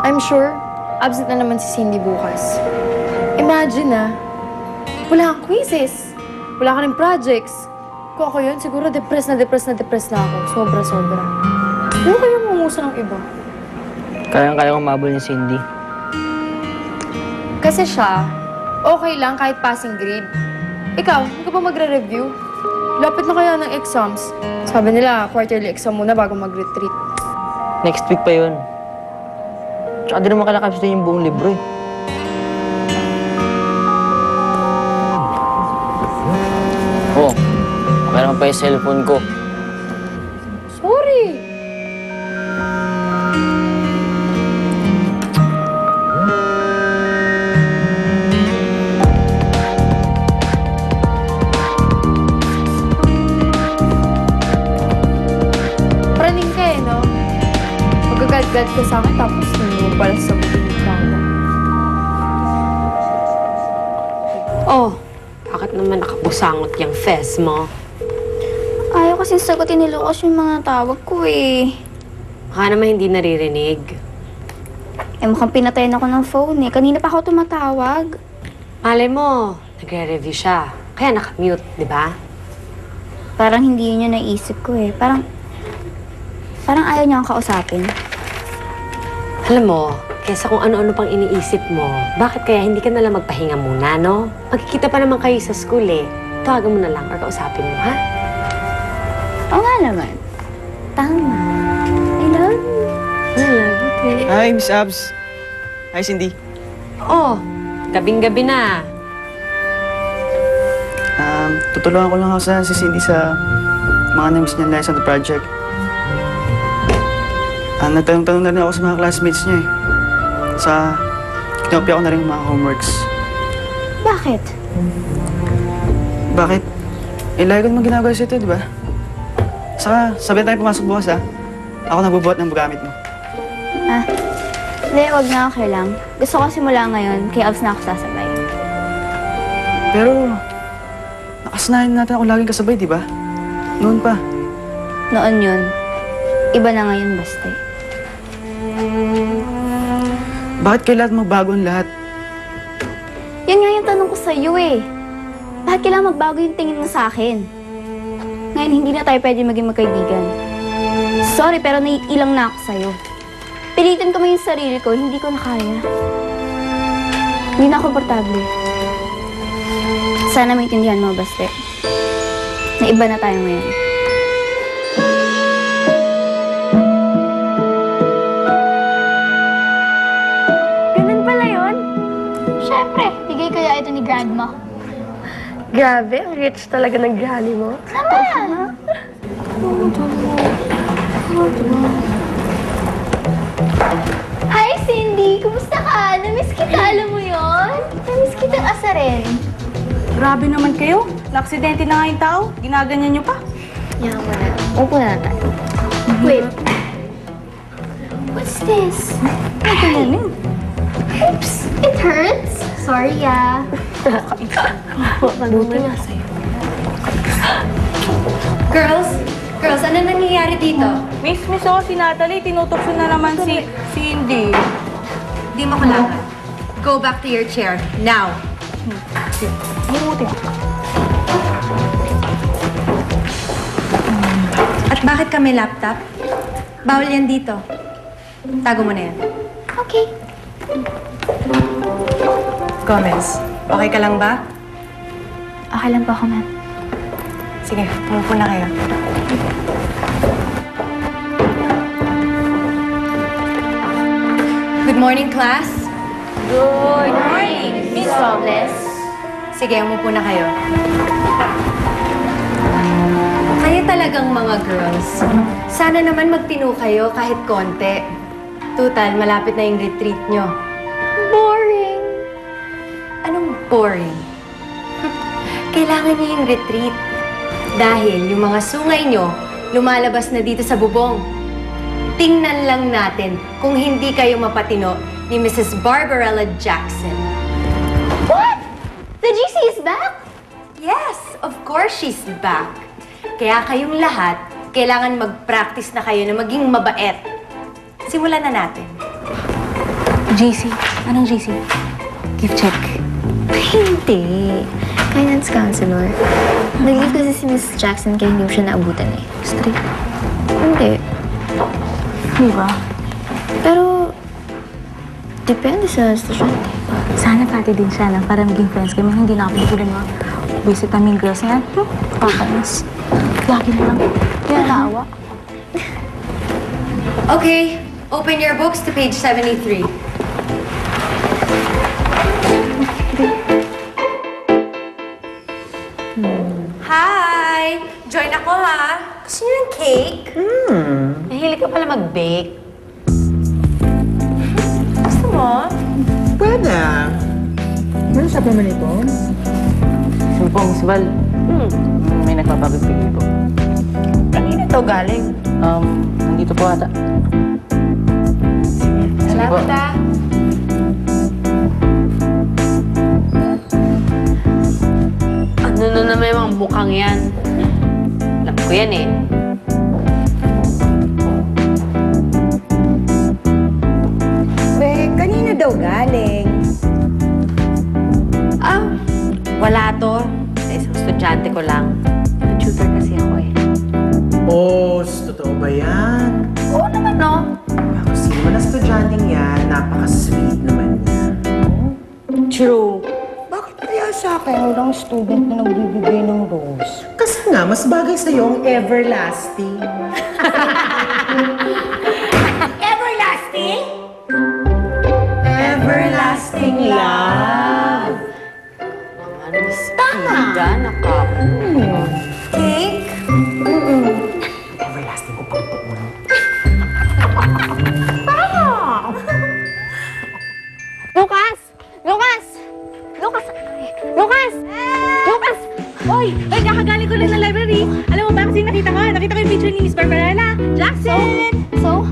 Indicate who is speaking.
Speaker 1: I'm sure, absent na naman si Cindy bukas. Imagine wala kang quizzes, wala ka rin projects. Kung ako yun, siguro depressed na ako. Sobra-sobra. Ano kaya mumusa ng iba?
Speaker 2: Kayang-kaya kong mabol ni Cindy.
Speaker 1: Kasi siya, okay lang kahit passing grade. Ikaw, hindi ka ba magre-review? Lapit na kaya ng exams. Sabi nila, quarterly exam muna bago mag-retreat.
Speaker 2: Next week pa yun. Tsaka di naman kalakapsitin yung buong libro eh. Oh, okay naman pa yung cellphone ko.
Speaker 1: Sorry! Praning ka no? Magagad-gad ka sa akin tapos hindi mo pala sa bukinig ka ako.
Speaker 3: Oh, bakit naman nakabusangot yung fest mo?
Speaker 4: Ayaw kasi sagutin ni Lucas yung mga tawag ko eh.
Speaker 3: Baka naman hindi naririnig.
Speaker 4: Mukhang pinatayin ako ng phone eh. Kanina pa ako tumatawag.
Speaker 3: Malay mo, nagre-review siya. Kaya nakamute, di ba?
Speaker 4: Parang hindi yun yung naisip ko eh. Parang ayaw niya akong kausapin.
Speaker 3: Alam mo, kesa kung ano-ano pang iniisip mo, bakit kaya hindi ka nalang magpahinga muna, no? Magkikita pa naman kayo sa school eh. Tawagan mo na lang or kausapin mo, ha?
Speaker 4: Oo nga naman. Tama. I love you.
Speaker 3: I love you too.
Speaker 2: Hi, Miss Abs. Hi, Cindy.
Speaker 3: Oh, gabing-gabi na.
Speaker 5: Tutulungan ko lang ako si Cindy sa mga na-miss niyang lesson na project. Nagtanong-tanong na rin ako sa mga classmates niya eh. Kinopya ko na rin yung mga homeworks.
Speaker 4: Bakit?
Speaker 5: Bakit? Lagi ko naman ginagawa sa ito, di ba? Saka, sabi tayo pumasok bukas Ako nagbubuhat ng gamit mo.
Speaker 4: Hindi, wag na, okay lang. Gusto ko simula ngayon, kay Abs na ako sasabay.
Speaker 5: Pero, nakasanayan natin ako laging kasabay, di ba? Noon pa.
Speaker 4: Noon yun. Iba na ngayon, basta.
Speaker 5: Bakit kailangan magbago ang lahat?
Speaker 4: Yan nga yung tanong ko sa'yo eh. Bakit kailangan magbago yung tingin mo sa akin? Ngayon, hindi na tayo pwede maging magkaibigan. Sorry, pero naiilang na ako sa'yo. Pilitin ko mo yung sarili ko, hindi ko na kaya. Hindi na komportable. Sana maintindihan mo, Baste. Na iba na tayo ngayon.
Speaker 1: Ganun pala yun?
Speaker 4: Siyempre, bigay kaya ito ni Grandma.
Speaker 1: Grabe, ang rich talaga ng granny mo.
Speaker 4: Naman! Hi, Cindy! Kumusta ka? Namiss kita, alam mo yon? Namiss kitang asarin.
Speaker 6: Grabe naman kayo. Naksidente na nga yung tao. Ginaganyan nyo pa.
Speaker 4: Yan mo na. Upo na tayo. Wait. What's this?
Speaker 6: Ay!
Speaker 4: Oops! It hurts. Sorry,
Speaker 1: Buti nga sa'yo.
Speaker 3: Girls, ano nangyayari dito?
Speaker 6: Miss ako si Natalie. Tinutokso na naman si Cindy.
Speaker 3: Di mo kailangan. Go back to your chair, now.
Speaker 6: Buti.
Speaker 7: At bakit kami laptop? Bawal yan dito. Tago mo na yan.
Speaker 4: Okay.
Speaker 7: Gomez, okay ka lang ba?
Speaker 4: Okay lang po ako, ma'am.
Speaker 7: Sige, umupo na kayo. Good morning, class.
Speaker 4: Good morning, Miss Robles.
Speaker 7: Sige, umupo na kayo. Kayo talagang mga girls. Sana naman magtino kayo kahit konti. Tutal, malapit na yung retreat nyo.
Speaker 4: Boring.
Speaker 7: Anong boring? Kailangan niyo yung retreat. Dahil yung mga sungay nyo, lumalabas na dito sa bubong. Tingnan lang natin kung hindi kayo mapatino ni Mrs. Barbarella Jackson.
Speaker 4: What? The GC is back?
Speaker 7: Yes, of course she's back. Kaya kayong lahat, kailangan mag-practice na kayo na maging mabait. Simulan na natin.
Speaker 6: JC. Anong JC? Gift check.
Speaker 8: Hindi. Finance counselor. Nag-leave kasi si Mrs. Jackson kaya hindi mo siya naabutan eh.
Speaker 6: Straight.
Speaker 8: Hindi.
Speaker 6: Di ba?
Speaker 8: Pero, depende sa estudyante.
Speaker 6: Sana pati din siya lang para maging friends kami. Hindi na ako tulad mga visit namin girls na yan. Kakainis. Lagi na lang. Kaya naawa.
Speaker 7: Okay, open your books to page 73. Hi! Join ako ha! Gusto niyo ng cake?
Speaker 3: Nahilig ka pala mag-bake.
Speaker 7: Gusto mo?
Speaker 9: Pwede. Ano sabi mo nito?
Speaker 2: Sige po, Miss Val. May nagpapabigpig po.
Speaker 7: Kanina to galing.
Speaker 2: Nandito po ata. Sige po.
Speaker 7: Salamat ah.
Speaker 3: Ano na naman yung mga mukhang yan? Alam ko yan eh.
Speaker 9: Kanina daw galing.
Speaker 3: Wala to. Sa isang estudyante ko lang. Tutor kasi ako eh.
Speaker 9: Totoo ba yan?
Speaker 3: Oo naman no.
Speaker 9: Ako sino na estudyanteng yan, napaka-sweet naman niya.
Speaker 3: True.
Speaker 10: Bakit kaya sa akin walang student na nagbibigay ng rose?
Speaker 9: Kasi nga, mas bagay sa'yo ang everlasting.
Speaker 10: Everlasting?
Speaker 9: Everlasting love.
Speaker 3: Ano, Miss Pida,
Speaker 7: Cake?
Speaker 9: Everlasting ko pang tuon.
Speaker 1: Lucas! Lucas! Lucas! Lucas! Lucas!
Speaker 6: Oy! Ay, kakagaling ko lang ng library. Alam mo ba kasi nakita ko yung picture ni Miss Barbarella. Jackson!
Speaker 1: So,